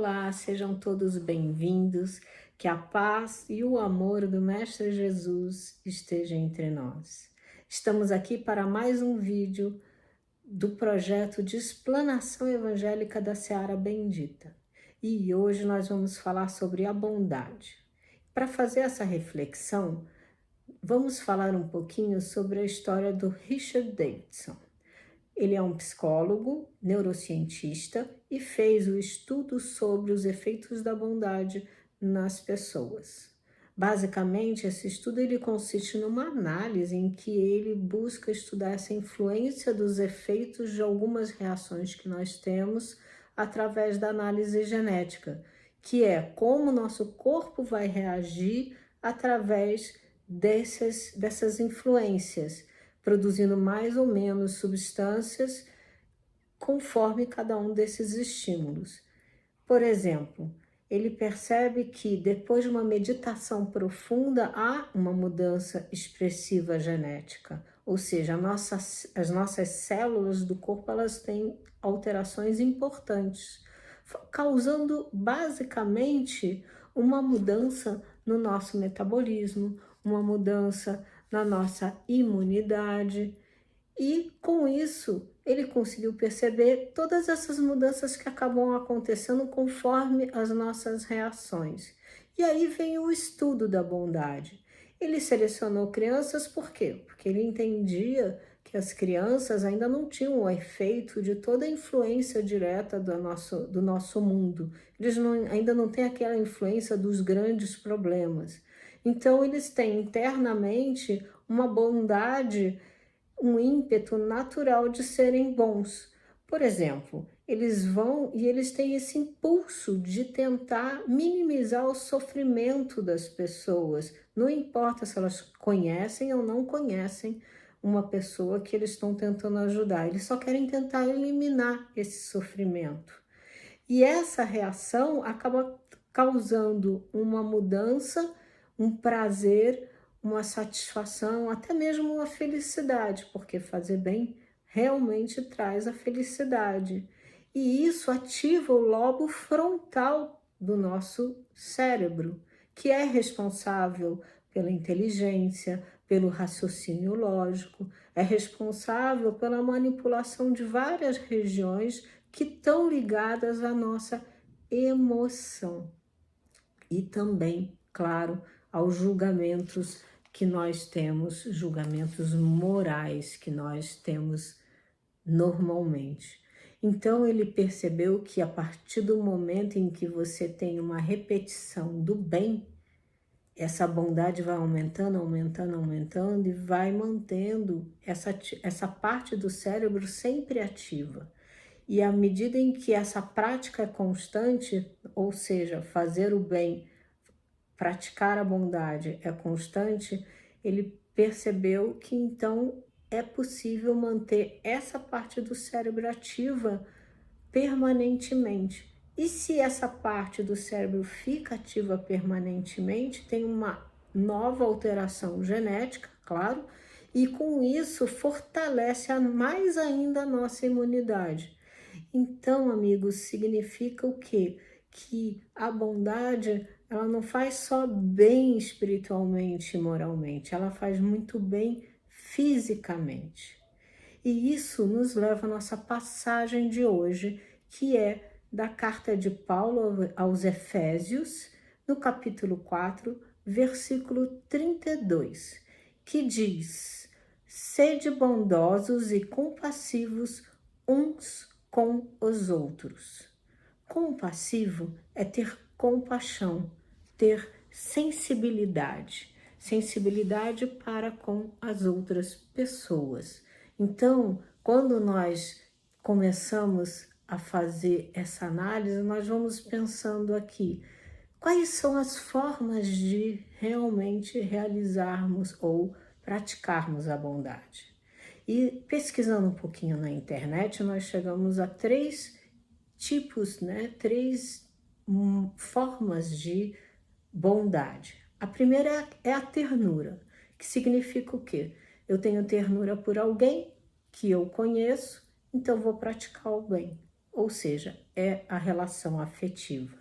Olá, sejam todos bem-vindos, que a paz e o amor do Mestre Jesus esteja entre nós. Estamos aqui para mais um vídeo do projeto de explanação evangélica da Seara Bendita. E hoje nós vamos falar sobre a bondade. Para fazer essa reflexão, vamos falar um pouquinho sobre a história do Richard Davidson. Ele é um psicólogo, neurocientista e fez o estudo sobre os efeitos da bondade nas pessoas. Basicamente, esse estudo ele consiste numa análise em que ele busca estudar essa influência dos efeitos de algumas reações que nós temos através da análise genética, que é como o nosso corpo vai reagir através dessas influências, produzindo mais ou menos substâncias conforme cada um desses estímulos. Por exemplo, ele percebe que depois de uma meditação profunda há uma mudança expressiva genética, ou seja, as nossas células do corpo elas têm alterações importantes, causando basicamente uma mudança no nosso metabolismo, uma mudança na nossa imunidade, e com isso ele conseguiu perceber todas essas mudanças que acabam acontecendo conforme as nossas reações. E aí vem o estudo da bondade. Ele selecionou crianças por quê? Porque ele entendia que as crianças ainda não tinham o efeito de toda a influência direta do nosso mundo. Eles ainda não têm aquela influência dos grandes problemas. Então, eles têm internamente uma bondade, um ímpeto natural de serem bons. Por exemplo, eles vão e eles têm esse impulso de tentar minimizar o sofrimento das pessoas. Não importa se elas conhecem ou não conhecem uma pessoa que eles estão tentando ajudar. Eles só querem tentar eliminar esse sofrimento. E essa reação acaba causando uma mudança, um prazer, uma satisfação, até mesmo uma felicidade, porque fazer bem realmente traz a felicidade. E isso ativa o lobo frontal do nosso cérebro, que é responsável pela inteligência, pelo raciocínio lógico, é responsável pela manipulação de várias regiões que estão ligadas à nossa emoção. E também, claro, aos julgamentos que nós temos, julgamentos morais que nós temos normalmente. Então ele percebeu que a partir do momento em que você tem uma repetição do bem, essa bondade vai aumentando, aumentando, aumentando e vai mantendo essa parte do cérebro sempre ativa. E à medida em que essa prática é constante, ou seja, fazer o bem, praticar a bondade é constante, ele percebeu que então é possível manter essa parte do cérebro ativa permanentemente. E se essa parte do cérebro fica ativa permanentemente, tem uma nova alteração genética, claro, e com isso fortalece mais ainda a nossa imunidade. Então, amigos, significa o quê? Que a bondade, ela não faz só bem espiritualmente e moralmente, ela faz muito bem fisicamente. E isso nos leva à nossa passagem de hoje, que é da carta de Paulo aos Efésios, no capítulo 4, versículo 32, que diz: sede bondosos e compassivos uns com os outros. Compassivo é ter compaixão, ter sensibilidade, sensibilidade para com as outras pessoas. Então, quando nós começamos a fazer essa análise, nós vamos pensando aqui, quais são as formas de realmente realizarmos ou praticarmos a bondade? E pesquisando um pouquinho na internet, nós chegamos a três tipos, três formas de bondade. A primeira é a ternura, que significa o quê? Eu tenho ternura por alguém que eu conheço, então vou praticar o bem. ou seja, é a relação afetiva.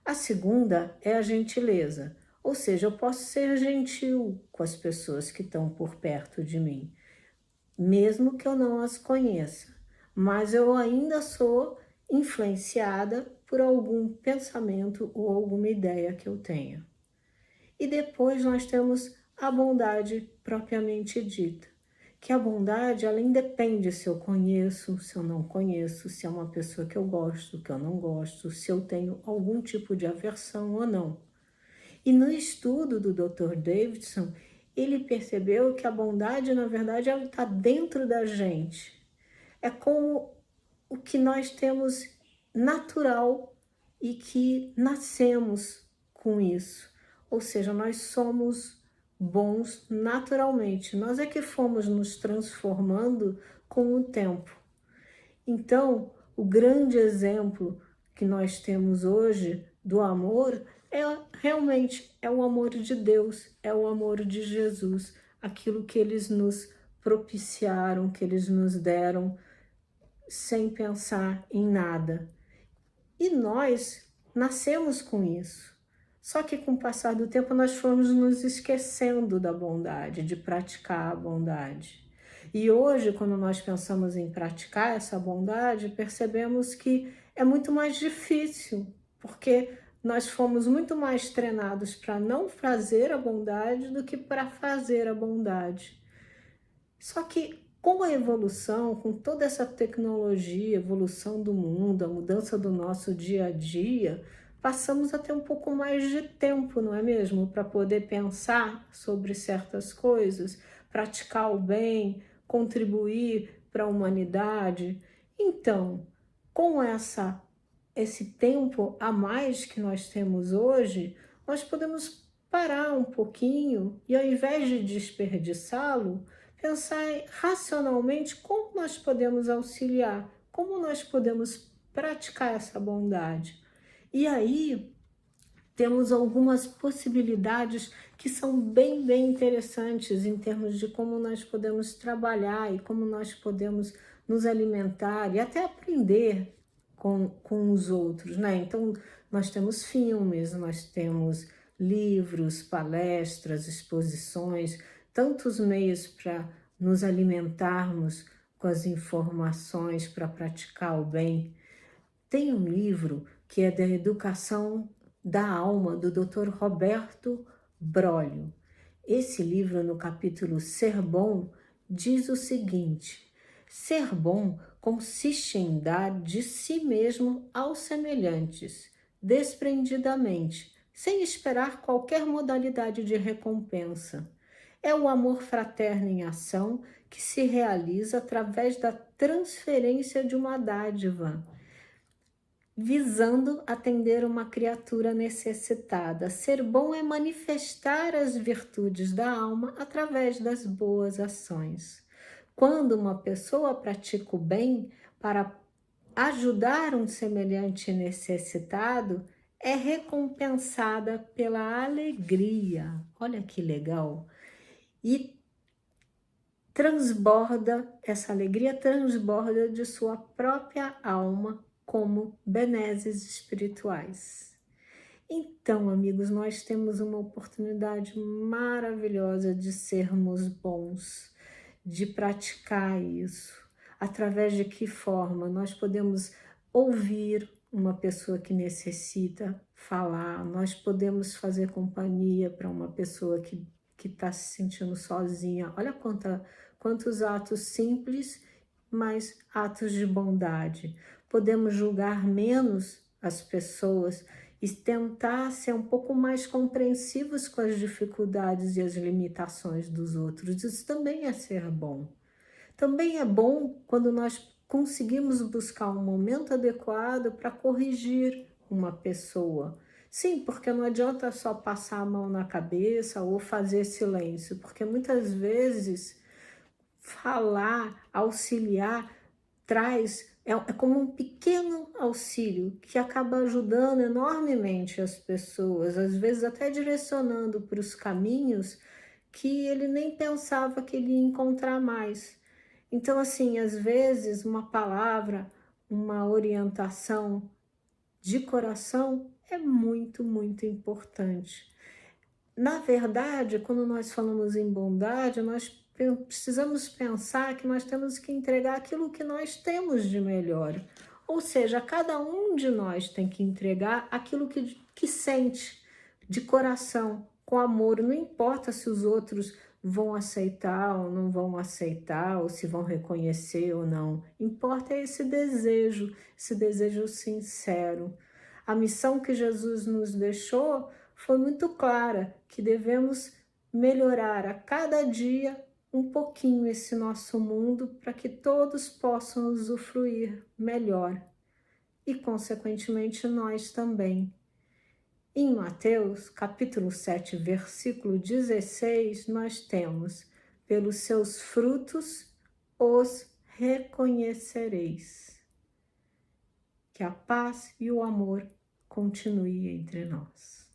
A segunda é a gentileza, ou seja, eu posso ser gentil com as pessoas que estão por perto de mim, mesmo que eu não as conheça, mas eu ainda sou influenciada por algum pensamento ou alguma ideia que eu tenha. E depois nós temos a bondade propriamente dita, que a bondade, ela independe se eu conheço, se eu não conheço, se é uma pessoa que eu gosto, que eu não gosto, se eu tenho algum tipo de aversão ou não. E no estudo do Dr. Davidson, ele percebeu que a bondade, na verdade, ela está dentro da gente. É como o que nós temos natural e que nascemos com isso. Ou seja, nós somos bons naturalmente. Nós é que fomos nos transformando com o tempo. Então, o grande exemplo que nós temos hoje do amor realmente é o amor de Deus, é o amor de Jesus, aquilo que eles nos propiciaram, que eles nos deram sem pensar em nada. E nós nascemos com isso. Só que com o passar do tempo nós fomos nos esquecendo da bondade, de praticar a bondade. E hoje, quando nós pensamos em praticar essa bondade, percebemos que é muito mais difícil, porque nós fomos muito mais treinados para não fazer a bondade do que para fazer a bondade. Só que com a evolução, com toda essa tecnologia, evolução do mundo, a mudança do nosso dia a dia, passamos a ter um pouco mais de tempo, não é mesmo? Para poder pensar sobre certas coisas, praticar o bem, contribuir para a humanidade. Então, com esse tempo a mais que nós temos hoje, nós podemos parar um pouquinho e, ao invés de desperdiçá-lo, pensar racionalmente como nós podemos auxiliar, como nós podemos praticar essa bondade. E aí temos algumas possibilidades que são bem interessantes em termos de como nós podemos trabalhar e como nós podemos nos alimentar e até aprender com os outros, né? Então, nós temos filmes, nós temos livros, palestras, exposições, tantos meios para nos alimentarmos com as informações para praticar o bem. Tem um livro que é da educação da alma, do Dr. Roberto Brolio. Esse livro, no capítulo Ser Bom, diz o seguinte: ser bom consiste em dar de si mesmo aos semelhantes, desprendidamente, sem esperar qualquer modalidade de recompensa. É o amor fraterno em ação que se realiza através da transferência de uma dádiva, visando atender uma criatura necessitada. Ser bom é manifestar as virtudes da alma através das boas ações. Quando uma pessoa pratica o bem para ajudar um semelhante necessitado, é recompensada pela alegria. Olha que legal! E essa alegria transborda de sua própria alma como benesses espirituais. Então, amigos, nós temos uma oportunidade maravilhosa de sermos bons, de praticar isso. Através de que forma? Nós podemos ouvir uma pessoa que necessita falar, nós podemos fazer companhia para uma pessoa que está se sentindo sozinha. Olha quantos atos simples, mas atos de bondade. Podemos julgar menos as pessoas e tentar ser um pouco mais compreensivos com as dificuldades e as limitações dos outros. Isso também é ser bom. Também é bom quando nós conseguimos buscar um momento adequado para corrigir uma pessoa. Sim, porque não adianta só passar a mão na cabeça ou fazer silêncio, porque muitas vezes falar, auxiliar, é como um pequeno auxílio que acaba ajudando enormemente as pessoas, às vezes até direcionando para os caminhos que ele nem pensava que ele ia encontrar mais. Então, assim, às vezes uma palavra uma orientação de coração é muito, muito importante. Na verdade, quando nós falamos em bondade, nós precisamos pensar que nós temos que entregar aquilo que nós temos de melhor. Ou seja, cada um de nós tem que entregar aquilo que sente, de coração, com amor. Não importa se os outros vão aceitar ou não vão aceitar, ou se vão reconhecer ou não. Importa esse desejo sincero. A missão que Jesus nos deixou foi muito clara, que devemos melhorar a cada dia um pouquinho esse nosso mundo para que todos possam usufruir melhor e, consequentemente, nós também. Em Mateus, capítulo 7, versículo 16, nós temos: pelos seus frutos os reconhecereis. Que a paz e o amor continue entre nós.